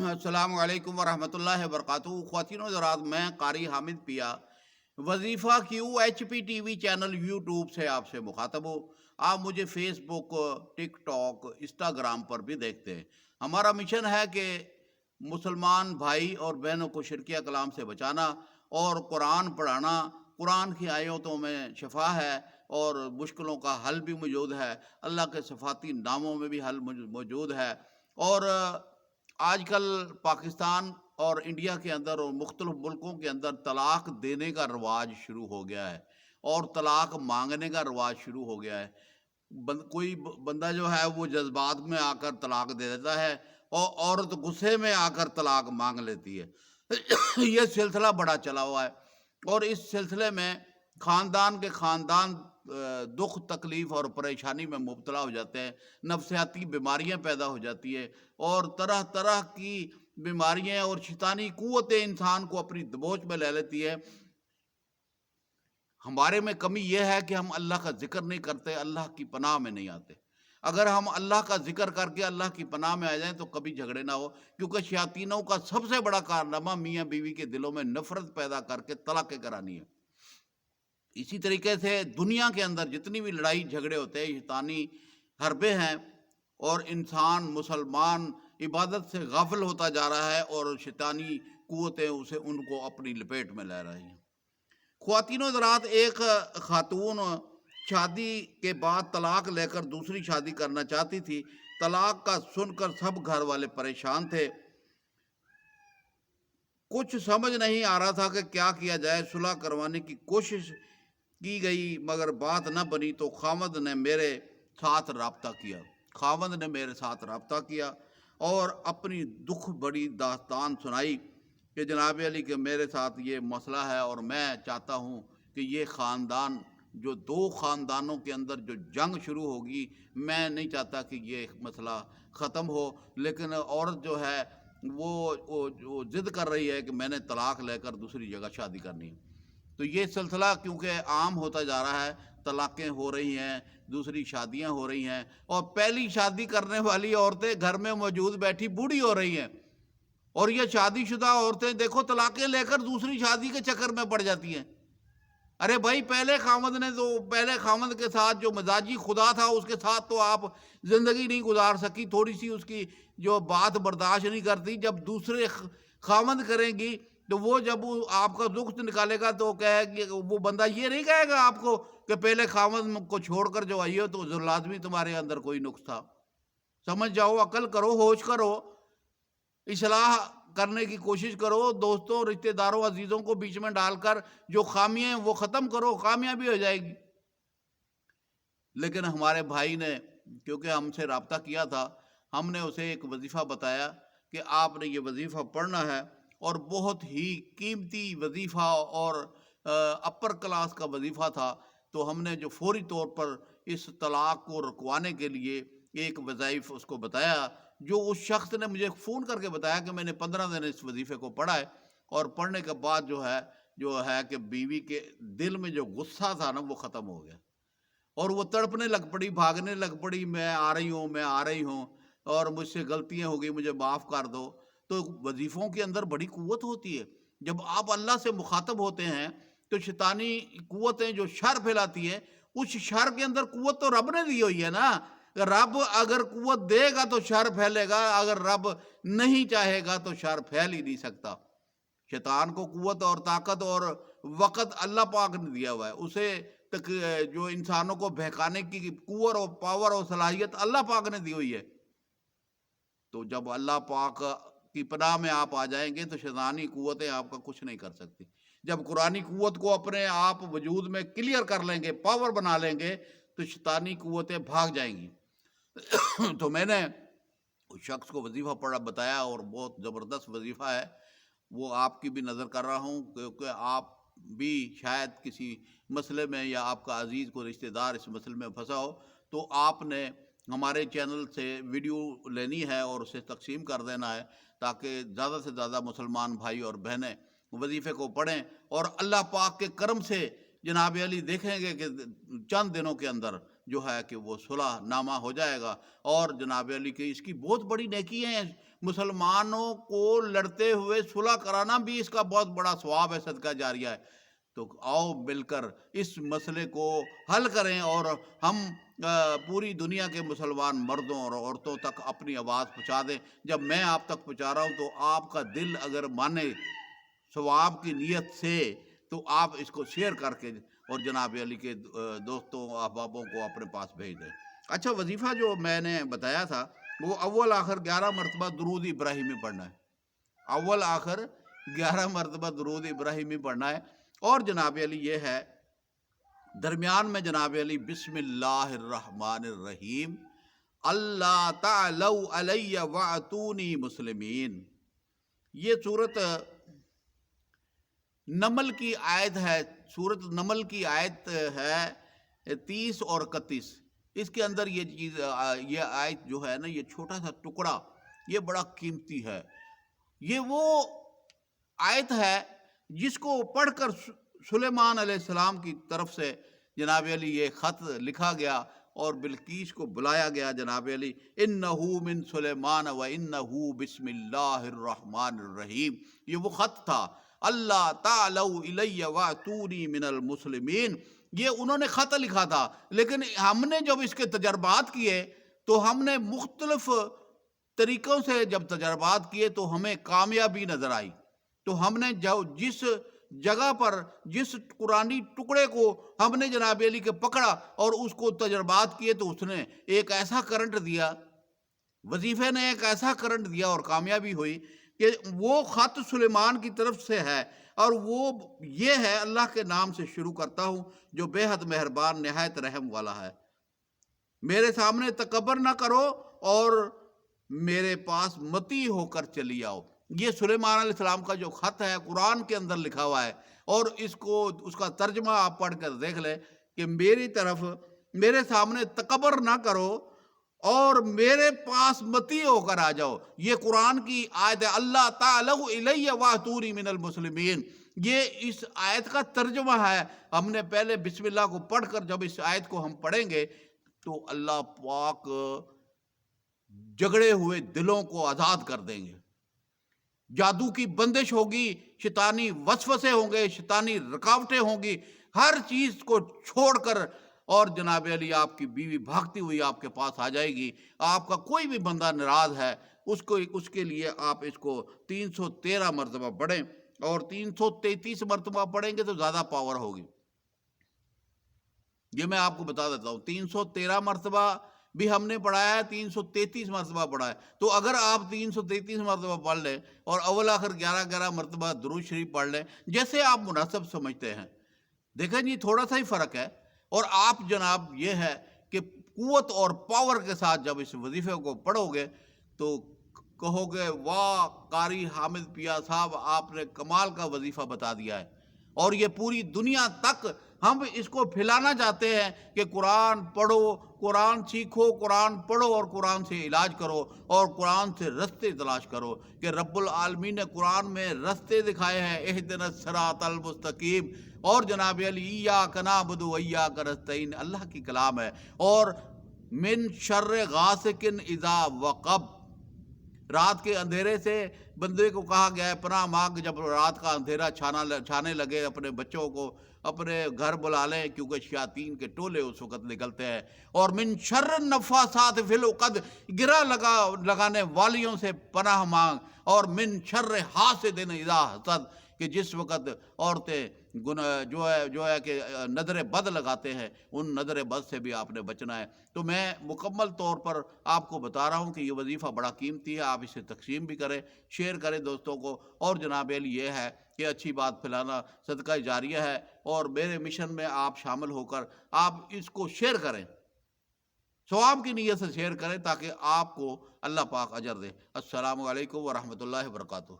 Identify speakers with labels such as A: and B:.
A: السلام علیکم ورحمۃ اللہ وبرکاتہ۔ خواتین و حضرات، میں قاری حامد پیا وظیفہ Q H P T V channel YouTube سے آپ سے مخاطب ہوں۔ آپ مجھے Facebook, TikTok, Instagram پر بھی دیکھتے ہیں۔ ہمارا مشن ہے کہ مسلمان بھائی اور بہنوں کو شرکیہ کلام سے بچانا اور قرآن پڑھانا۔ قرآن کی آیتوں میں شفا ہے اور مشکلوں کا حل بھی موجود ہے، اللہ کے صفاتی ناموں میں بھی حل موجود ہے۔ اور آج کل پاکستان اور انڈیا کے اندر اور مختلف ملکوں کے اندر طلاق دینے کا رواج شروع ہو گیا ہے اور طلاق مانگنے کا رواج شروع ہو گیا ہے۔ کوئی بندہ جو ہے وہ جذبات میں آ کر طلاق دے دیتا ہے اور عورت غصے میں آ کر طلاق مانگ لیتی ہے۔ یہ سلسلہ بڑا چلا ہوا ہے اور اس سلسلے میں خاندان کے خاندان دکھ تکلیف اور پریشانی میں مبتلا ہو جاتے ہیں، نفسیاتی بیماریاں پیدا ہو جاتی ہیں اور طرح طرح کی بیماریاں اور شیطانی قوتیں انسان کو اپنی دبوچ میں لے لیتی ہے۔ ہمارے میں کمی یہ ہے کہ ہم اللہ کا ذکر نہیں کرتے، اللہ کی پناہ میں نہیں آتے۔ اگر ہم اللہ کا ذکر کر کے اللہ کی پناہ میں آ جائیں تو کبھی جھگڑے نہ ہو، کیونکہ شیاطینوں کا سب سے بڑا کارنامہ میاں بیوی کے دلوں میں نفرت پیدا کر کے طلاقیں کرانی ہے۔ اسی طریقے سے دنیا کے اندر جتنی بھی لڑائی جھگڑے ہوتے ہیں شیطانی حربے ہیں، اور انسان مسلمان عبادت سے غافل ہوتا جا رہا ہے اور شیطانی قوتیں ان کو اپنی لپیٹ میں لے رہی ہیں۔ خواتین و حضرات، ایک خاتون شادی کے بعد طلاق لے کر دوسری شادی کرنا چاہتی تھی۔ طلاق کا سن کر سب گھر والے پریشان تھے، کچھ سمجھ نہیں آ رہا تھا کہ کیا کیا جائے۔ صلح کروانے کی کوشش کی گئی مگر بات نہ بنی تو خاوند نے میرے ساتھ رابطہ کیا اور اپنی دکھ بڑی داستان سنائی کہ جناب علی کہ میرے ساتھ یہ مسئلہ ہے اور میں چاہتا ہوں کہ یہ خاندان، جو دو خاندانوں کے اندر جو جنگ شروع ہوگی، میں نہیں چاہتا کہ یہ مسئلہ ختم ہو، لیکن عورت جو ہے وہ ضد کر رہی ہے کہ میں نے طلاق لے کر دوسری جگہ شادی کرنی ہے۔ تو یہ سلسلہ کیونکہ عام ہوتا جا رہا ہے، طلاقیں ہو رہی ہیں، دوسری شادیاں ہو رہی ہیں، اور پہلی شادی کرنے والی عورتیں گھر میں موجود بیٹھی بوڑھی ہو رہی ہیں، اور یہ شادی شدہ عورتیں دیکھو طلاقیں لے کر دوسری شادی کے چکر میں پڑ جاتی ہیں۔ ارے بھائی، پہلے خامد کے ساتھ جو مزاجی خدا تھا اس کے ساتھ تو آپ زندگی نہیں گزار سکی، تھوڑی سی اس کی جو بات برداشت نہیں کرتی۔ جب دوسرے خامد کریں گی تو وہ جب آپ کا دکھ نکالے گا تو کہے کہ وہ بندہ یہ نہیں کہے گا آپ کو کہ پہلے خامد کو چھوڑ کر جو آئی ہو تو لازمی تمہارے اندر کوئی نقص تھا۔ سمجھ جاؤ، عقل کرو، ہوش کرو، اصلاح کرنے کی کوشش کرو، دوستوں، رشتہ داروں، عزیزوں کو بیچ میں ڈال کر جو خامیاں ہیں وہ ختم کرو، کامیابی ہو جائے گی۔ لیکن ہمارے بھائی نے کیونکہ ہم سے رابطہ کیا تھا، ہم نے اسے ایک وظیفہ بتایا کہ آپ نے یہ وظیفہ پڑھنا ہے، اور بہت ہی قیمتی وظیفہ اور اپر کلاس کا وظیفہ تھا۔ تو ہم نے جو فوری طور پر اس طلاق کو رکوانے کے لیے ایک وظائف اس کو بتایا، جو اس شخص نے مجھے فون کر کے بتایا کہ میں نے 15 دن اس وظیفے کو پڑھا ہے، اور پڑھنے کے بعد جو ہے کہ بیوی کے دل میں جو غصہ تھا نا وہ ختم ہو گیا، اور وہ تڑپنے لگ پڑی، بھاگنے لگ پڑی، میں آ رہی ہوں اور مجھ سے غلطیاں ہو گئی، مجھے معاف کر دو۔ تو وظیفوں کے اندر بڑی قوت ہوتی ہے۔ جب آپ اللہ سے مخاطب ہوتے ہیں تو شیطانی قوتیں جو شر پھیلاتی ہے، اس شر کے اندر قوت تو رب نے دی ہوئی ہے نا۔ رب اگر قوت دے گا تو شر پھیلے گا، اگر رب نہیں چاہے گا تو شر پھیل ہی نہیں سکتا۔ شیطان کو قوت اور طاقت اور وقت اللہ پاک نے دیا ہوا ہے، اسے جو انسانوں کو بہکانے کی قوت اور پاور اور صلاحیت اللہ پاک نے دی ہوئی ہے۔ تو جب اللہ پاک کی پناہ میں آپ آ جائیں گے تو شیطانی قوتیں آپ کا کچھ نہیں کر سکتی۔ جب قرآنی قوت کو اپنے آپ وجود میں کلیئر کر لیں گے، پاور بنا لیں گے، تو شیطانی قوتیں بھاگ جائیں گی۔ تو میں نے اس شخص کو وظیفہ پڑھا بتایا، اور بہت زبردست وظیفہ ہے، وہ آپ کی بھی نظر کر رہا ہوں، کیونکہ آپ بھی شاید کسی مسئلے میں یا آپ کا عزیز کو رشتہ دار اس مسئلے میں پھنسا ہو، تو آپ نے ہمارے چینل سے ویڈیو لینی ہے اور اسے تقسیم کر دینا ہے، تاکہ زیادہ سے زیادہ مسلمان بھائی اور بہنیں وظیفے کو پڑھیں، اور اللہ پاک کے کرم سے جناب علی دیکھیں گے کہ چند دنوں کے اندر جو ہے کہ وہ صلح نامہ ہو جائے گا، اور جناب علی کی اس کی بہت بڑی نیکی ہیں۔ مسلمانوں کو لڑتے ہوئے صلح کرانا بھی اس کا بہت بڑا ثواب ہے، صدقہ جاریہ ہے۔ تو آؤ مل کر اس مسئلے کو حل کریں اور ہم پوری دنیا کے مسلمان مردوں اور عورتوں تک اپنی آواز پہنچا دیں۔ جب میں آپ تک پہنچا رہا ہوں تو آپ کا دل اگر مانے ثواب کی نیت سے تو آپ اس کو شیئر کر کے اور جناب علی کے دوستوں احبابوں کو اپنے پاس بھیج دیں۔ اچھا، وظیفہ جو میں نے بتایا تھا وہ اول آخر 11 مرتبہ درود ابراہیمی پڑھنا ہے۔ اول آخر 11 مرتبہ درود ابراہیمی پڑھنا ہے، اور جناب علی یہ ہے درمیان میں جناب علی بسم اللہ الرحمن الرحیم، اللہ تعلوا علی واتونی مسلمین۔ یہ سورت نمل کی آیت ہے، سورت نمل کی آیت ہے 30 اور 31۔ اس کے اندر یہ چیز، یہ آیت جو ہے نا، یہ چھوٹا سا ٹکڑا یہ بڑا قیمتی ہے۔ یہ وہ آیت ہے جس کو پڑھ کر سلیمان علیہ السلام کی طرف سے جناب علی یہ خط لکھا گیا اور بلقیس کو بلایا گیا جناب علی، انہو من سلیمان و انہو بسم اللہ الرحمن الرحیم۔ یہ وہ خط تھا، اللہ تعلوا الی واتونی من المسلمین۔ یہ انہوں نے خط لکھا تھا، لیکن ہم نے جب اس کے تجربات کیے تو ہم نے مختلف طریقوں سے جب تجربات کیے تو ہمیں کامیابی نظر آئی۔ تو ہم نے جس جگہ پر جس قرآنی ٹکڑے کو ہم نے جناب علی کے پکڑا اور اس کو تجربات کیے تو اس نے ایک ایسا کرنٹ دیا، وظیفے نے ایک ایسا کرنٹ دیا اور کامیابی ہوئی کہ وہ خط سلیمان کی طرف سے ہے، اور وہ یہ ہے، اللہ کے نام سے شروع کرتا ہوں جو بے حد مہربان نہایت رحم والا ہے۔ میرے سامنے تکبر نہ کرو اور میرے پاس متی ہو کر چلی آؤ۔ یہ سلیمان علیہ السلام کا جو خط ہے قرآن کے اندر لکھا ہوا ہے، اور اس کا ترجمہ آپ پڑھ کر دیکھ لیں کہ میرے سامنے تکبر نہ کرو اور میرے پاس متی ہو کر آ جاؤ۔ یہ قرآن کی آیت ہے، اللہ تعلوا الی واتونی من المسلمین۔ یہ اس آیت کا ترجمہ ہے۔ ہم نے پہلے بسم اللہ کو پڑھ کر جب اس آیت کو ہم پڑھیں گے تو اللہ پاک جگڑے ہوئے دلوں کو آزاد کر دیں گے، جادو کی بندش ہوگی، شیطانی وسوسے ہوں گے، شیطانی رکاوٹیں ہوں گی، ہر چیز کو چھوڑ کر، اور جناب علی آپ کی بیوی بھاگتی ہوئی آپ کے پاس آ جائے گی۔ آپ کا کوئی بھی بندہ ناراض ہے اس کے لیے آپ اس کو 313 مرتبہ پڑھیں، اور 333 مرتبہ پڑھیں گے تو زیادہ پاور ہوگی۔ یہ میں آپ کو بتا دیتا ہوں، 313 مرتبہ بھی ہم نے پڑھایا ہے، 333 مرتبہ پڑھا ہے۔ تو اگر آپ 333 مرتبہ پڑھ لیں اور اول آخر 11 مرتبہ درود شریف پڑھ لیں، جیسے آپ مناسب سمجھتے ہیں، دیکھیں جی تھوڑا سا ہی فرق ہے، اور آپ جناب یہ ہے کہ قوت اور پاور کے ساتھ جب اس وظیفے کو پڑھو گے تو کہو گے واہ قاری حامد پیا صاحب، آپ نے کمال کا وظیفہ بتا دیا ہے۔ اور یہ پوری دنیا تک ہم اس کو پھیلانا چاہتے ہیں کہ قرآن پڑھو، قرآن سیکھو، قرآن پڑھو اور قرآن سے علاج کرو اور قرآن سے رستے تلاش کرو، کہ رب العالمین نے قرآن میں رستے دکھائے ہیں، اہدنا الصراط المستقیم۔ اور جناب علی ایاک نعبد و ایاک نستعین اللہ کی کلام ہے۔ اور من شر غاسق اذا وقب، رات کے اندھیرے سے بندے کو کہا گیا ہے پناہ مانگ، جب رات کا اندھیرا چھانے لگے اپنے بچوں کو اپنے گھر بلا لیں، کیونکہ شیاطین کے ٹولے اس وقت نکلتے ہیں۔ اور من شر النفاثات فی العقد، گرہ لگانے والیوں سے پناہ مانگ۔ اور من شر حاسد اذا حسد، کہ جس وقت عورتیں جو ہے کہ نظر بد لگاتے ہیں، ان نظر بد سے بھی آپ نے بچنا ہے۔ تو میں مکمل طور پر آپ کو بتا رہا ہوں کہ یہ وظیفہ بڑا قیمتی ہے، آپ اسے تقسیم بھی کریں، شیئر کریں دوستوں کو۔ اور جناب علی یہ ہے کہ اچھی بات پھیلانا صدقہ جاریہ ہے، اور میرے مشن میں آپ شامل ہو کر آپ اس کو شیئر کریں، ثواب کی نیت سے شیئر کریں، تاکہ آپ کو اللہ پاک اجر دے۔ السلام علیکم ورحمۃ اللہ وبرکاتہ۔